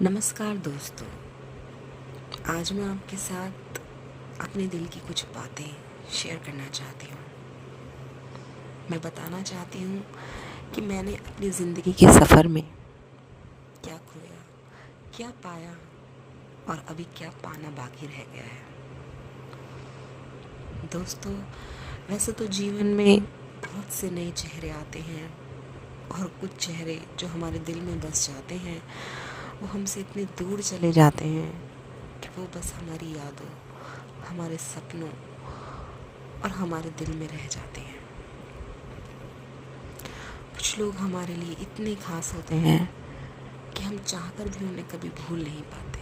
नमस्कार दोस्तों। आज मैं आपके साथ अपने दिल की कुछ बातें शेयर करना चाहती हूँ। मैं बताना चाहती हूँ कि मैंने अपनी ज़िंदगी के सफ़र में क्या खोया, क्या पाया और अभी क्या पाना बाकी रह गया है। दोस्तों, वैसे तो जीवन में बहुत से नए चेहरे आते हैं और कुछ चेहरे जो हमारे दिल में बस जाते हैं वो हमसे इतने दूर चले जाते हैं कि वो बस हमारी यादों, हमारे सपनों और हमारे दिल में रह जाते हैं। कुछ लोग हमारे लिए इतने खास होते हैं कि हम चाहकर भी उन्हें कभी भूल नहीं पाते।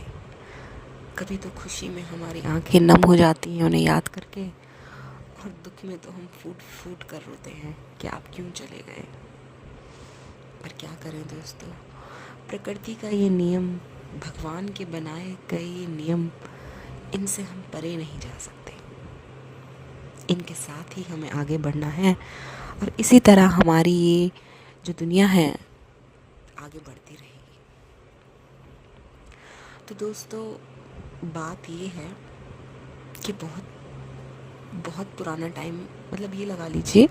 कभी तो खुशी में हमारी आंखें नम हो जाती हैं उन्हें याद करके, और दुख में तो हम फूट फूट कर रोते हैं कि आप क्यों चले गए। पर क्या करें दोस्तों, प्रकृति का ये नियम, भगवान के बनाए गए ये नियम, इनसे हम परे नहीं जा सकते। इनके साथ ही हमें आगे बढ़ना है और इसी तरह हमारी ये जो दुनिया है आगे बढ़ती रहेगी। तो दोस्तों, बात ये है कि बहुत बहुत पुराना टाइम, मतलब ये लगा लीजिए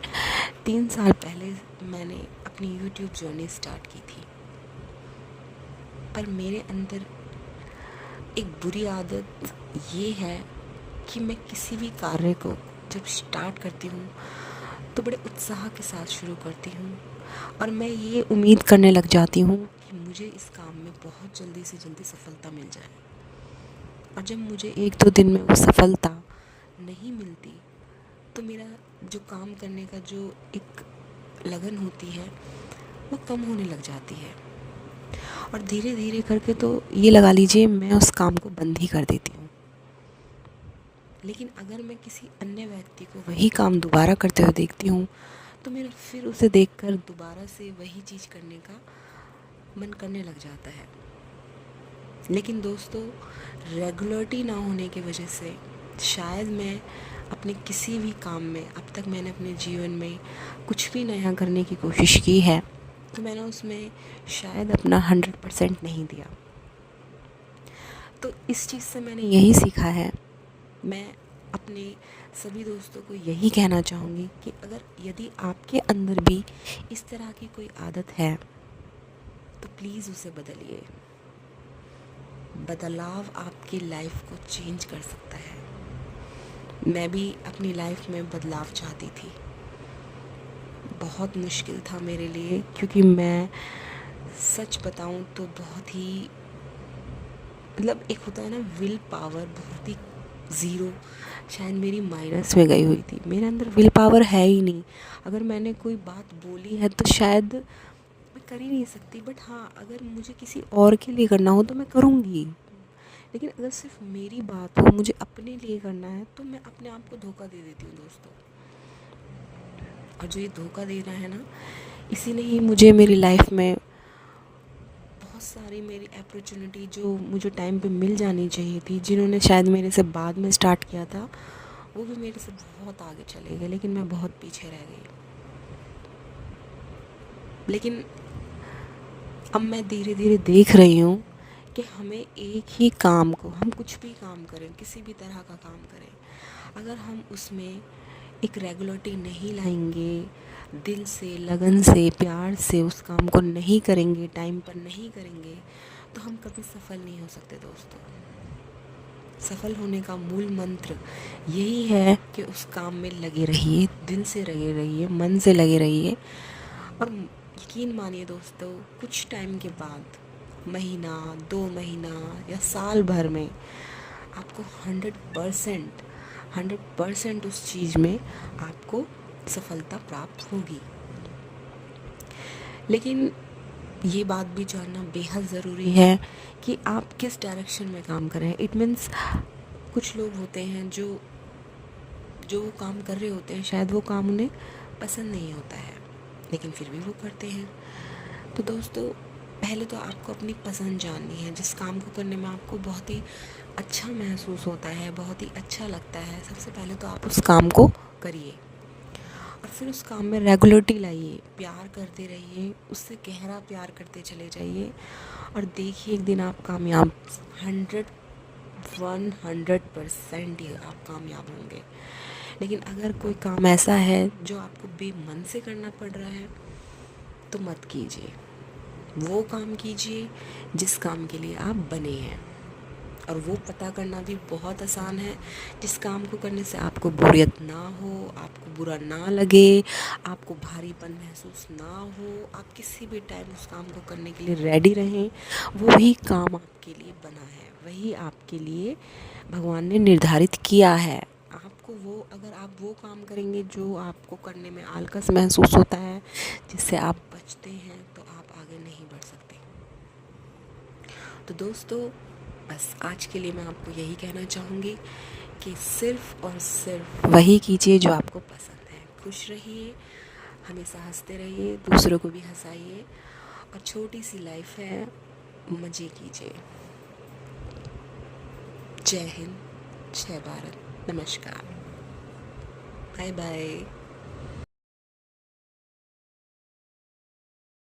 3 साल पहले मैंने अपनी यूट्यूब जर्नी स्टार्ट की थी। पर मेरे अंदर एक बुरी आदत ये है कि मैं किसी भी कार्य को जब स्टार्ट करती हूँ तो बड़े उत्साह के साथ शुरू करती हूँ और मैं ये उम्मीद करने लग जाती हूँ कि मुझे इस काम में बहुत जल्दी से जल्दी सफलता मिल जाए। और जब मुझे 1-2 दिन में वो सफलता नहीं मिलती तो मेरा जो काम करने का जो एक लगन होती है वो कम होने लग जाती है और धीरे धीरे करके तो ये लगा लीजिए मैं उस काम को बंद ही कर देती हूँ। लेकिन अगर मैं किसी अन्य व्यक्ति को वही काम दोबारा करते हुए देखती हूँ तो मेरा फिर उसे देखकर दोबारा से वही चीज़ करने का मन करने लग जाता है। लेकिन दोस्तों, रेगुलरिटी ना होने की वजह से शायद मैं अपने किसी भी काम में, अब तक मैंने अपने जीवन में कुछ भी नया करने की कोशिश की है तो मैंने उसमें शायद अपना 100% नहीं दिया। तो इस चीज़ से मैंने यही सीखा है। मैं अपने सभी दोस्तों को यही कहना चाहूँगी कि अगर यदि आपके अंदर भी इस तरह की कोई आदत है तो प्लीज़ उसे बदलिए। बदलाव आपकी लाइफ को चेंज कर सकता है। मैं भी अपनी लाइफ में बदलाव चाहती थी। बहुत मुश्किल था मेरे लिए, क्योंकि मैं सच बताऊं तो बहुत ही, मतलब एक होता है ना विल पावर, बहुत ही ज़ीरो, शायद मेरी माइनस में गई हुई थी। मेरे अंदर विल पावर है ही नहीं। अगर मैंने कोई बात बोली है तो शायद मैं कर ही नहीं सकती, बट हाँ, अगर मुझे किसी और के लिए करना हो तो मैं करूँगी। लेकिन अगर सिर्फ मेरी बात हो, मुझे अपने लिए करना है, तो मैं अपने आप को धोखा दे देती हूँ दोस्तों। और जो ये धोखा दे रहा है ना, इसी ने ही मुझे मेरी लाइफ में बहुत सारी मेरी अपॉर्चुनिटी जो मुझे टाइम पे मिल जानी चाहिए थी, जिन्होंने शायद मेरे से बाद में स्टार्ट किया था, वो भी मेरे से बहुत आगे चले गए, लेकिन मैं बहुत पीछे रह गई। लेकिन अब मैं धीरे धीरे देख रही हूँ कि हमें एक ही काम को, हम कुछ भी काम करें, किसी भी तरह का काम करें, अगर हम उसमें एक रेगुलरिटी नहीं लाएंगे, दिल से, लगन से, प्यार से उस काम को नहीं करेंगे, टाइम पर नहीं करेंगे, तो हम कभी सफल नहीं हो सकते दोस्तों। सफल होने का मूल मंत्र यही है कि उस काम में लगे रहिए, दिल से लगे रहिए, मन से लगे रहिए। और यकीन मानिए दोस्तों, कुछ टाइम के बाद, महीना, 2 महीना या साल भर में आपको 100% उस चीज़ में आपको सफलता प्राप्त होगी। लेकिन ये बात भी जानना बेहद ज़रूरी है कि आप किस डायरेक्शन में काम करें। इट मीन्स कुछ लोग होते हैं जो जो वो काम कर रहे होते हैं, शायद वो काम उन्हें पसंद नहीं होता है, लेकिन फिर भी वो करते हैं। तो दोस्तों, पहले तो आपको अपनी पसंद जाननी है। जिस काम को करने में आपको बहुत ही अच्छा महसूस होता है, बहुत ही अच्छा लगता है, सबसे पहले तो आप उस काम को करिए। और फिर उस काम में रेगुलरिटी लाइए, प्यार करते रहिए, उससे गहरा प्यार करते चले जाइए और देखिए एक दिन आप कामयाब 100% ही आप कामयाब होंगे। लेकिन अगर कोई काम ऐसा है जो आपको बेमन से करना पड़ रहा है तो मत कीजिए। वो काम कीजिए जिस काम के लिए आप बने हैं, और वो पता करना भी बहुत आसान है जिस काम को करने से आपको बोरियत ना हो, आपको बुरा ना लगे, आपको भारीपन महसूस ना हो, आप किसी भी टाइम उस काम को करने के लिए रेडी रहें। वही काम आपके लिए बना है, वही आपके लिए भगवान ने निर्धारित किया है। आपको वो, अगर आप वो काम करेंगे जो आपको करने में आलकस महसूस होता है, जिससे आप बचते हैं, तो आप आगे नहीं बढ़ सकते। तो दोस्तों, बस आज के लिए मैं आपको यही कहना चाहूँगी कि सिर्फ़ और सिर्फ वही कीजिए जो आपको पसंद है। खुश रहिए, हमेशा हंसते रहिए, दूसरों को भी हंसाइए, और छोटी सी लाइफ है, मज़े कीजिए। जय हिंद, जय भारत, नमस्कार, बाय बाय।